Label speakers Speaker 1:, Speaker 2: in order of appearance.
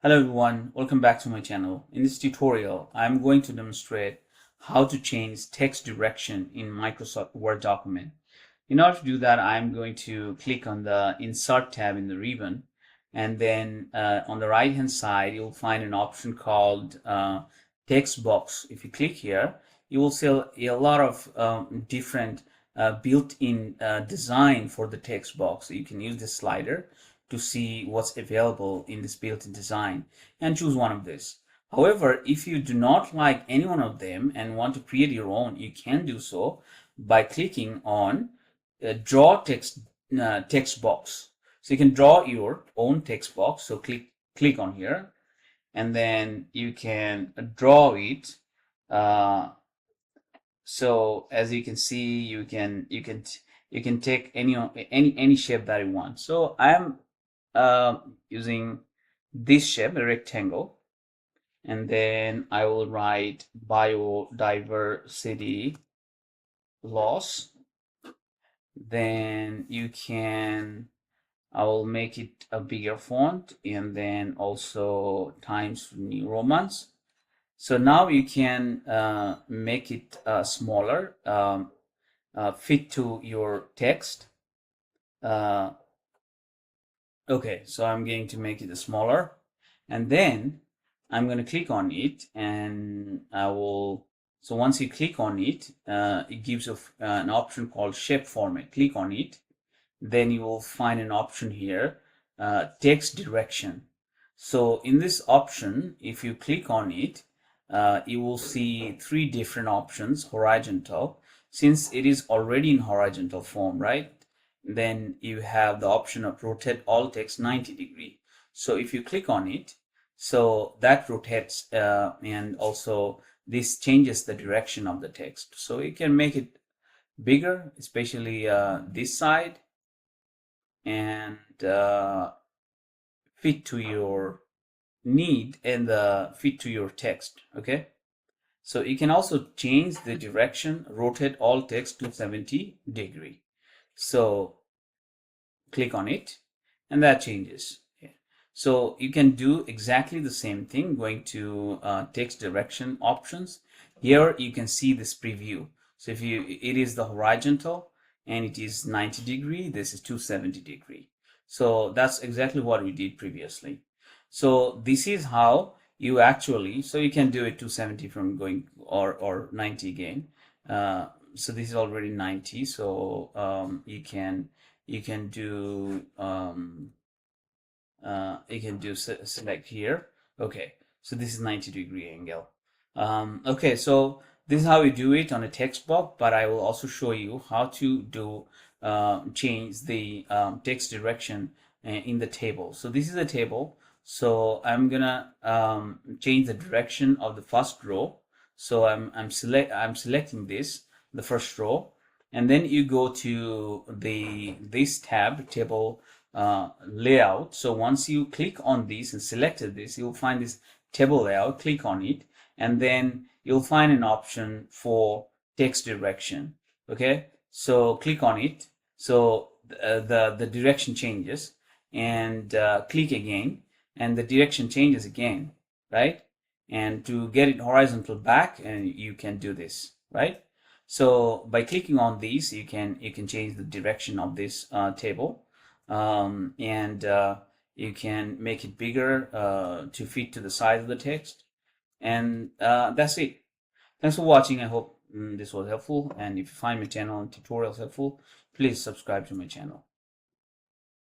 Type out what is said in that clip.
Speaker 1: Hello everyone, welcome back to my channel. In this tutorial, I'm going to demonstrate how to change text direction in Microsoft Word document. In order to do that, I'm going to click on the Insert tab in the ribbon, and then on the right hand side, you'll find an option called Text Box. If you click here, you will see a lot of different built-in design for the text box. So you can use this slider to see what's available in this built-in design and choose one of this. However, if you do not like any one of them and want to create your own, you can do so by clicking on draw text box. So you can draw your own text box. So click on here, and then you can draw it. So as you can see, you can take any shape that you want. So I am using this shape, a rectangle, and then I will write biodiversity loss. Then I will make it a bigger font, and then also Times New Romans. So now you can make it smaller, fit to your text. Okay, so I'm going to make it smaller, and then I'm going to click on it, and so once you click on it, it gives you an option called shape format. Click on it, then you will find an option here, text direction. So in this option, if you click on it, you will see three different options. Horizontal, since it is already in horizontal form, right? Then you have the option of rotate all text 90°. So if you click on it, so that rotates, and also this changes the direction of the text. So you can make it bigger, especially this side, and fit to your need and fit to your text. Okay, so you can also change the direction, rotate all text to 70°. So click on it, and that changes. So you can do exactly the same thing, going to text direction options. Here you can see this preview. So if it is the horizontal and it is 90°, this is 270°. So that's exactly what we did previously. So this is how you actually, so you can do it 270 from going or 90 again. So this is already 90. So you can do select here. Okay, so this is 90° angle. Okay, so this is how we do it on a text box, but I will also show you how to do change the text direction in the table. So this is a table. So I'm gonna change the direction of the first row. So I'm selecting the first row, and then you go to this tab, table layout. So once you click on this and selected this, you'll find this table layout. Click on it, and then you'll find an option for text direction. Okay, so click on it. So the direction changes, and click again, and the direction changes again, right? And to get it horizontal back, and you can do this, right? So by clicking on these, you can change the direction of this table, and you can make it bigger to fit to the size of the text, and that's it. Thanks for watching. I hope this was helpful, and if you find my channel and tutorials helpful, please subscribe to my channel.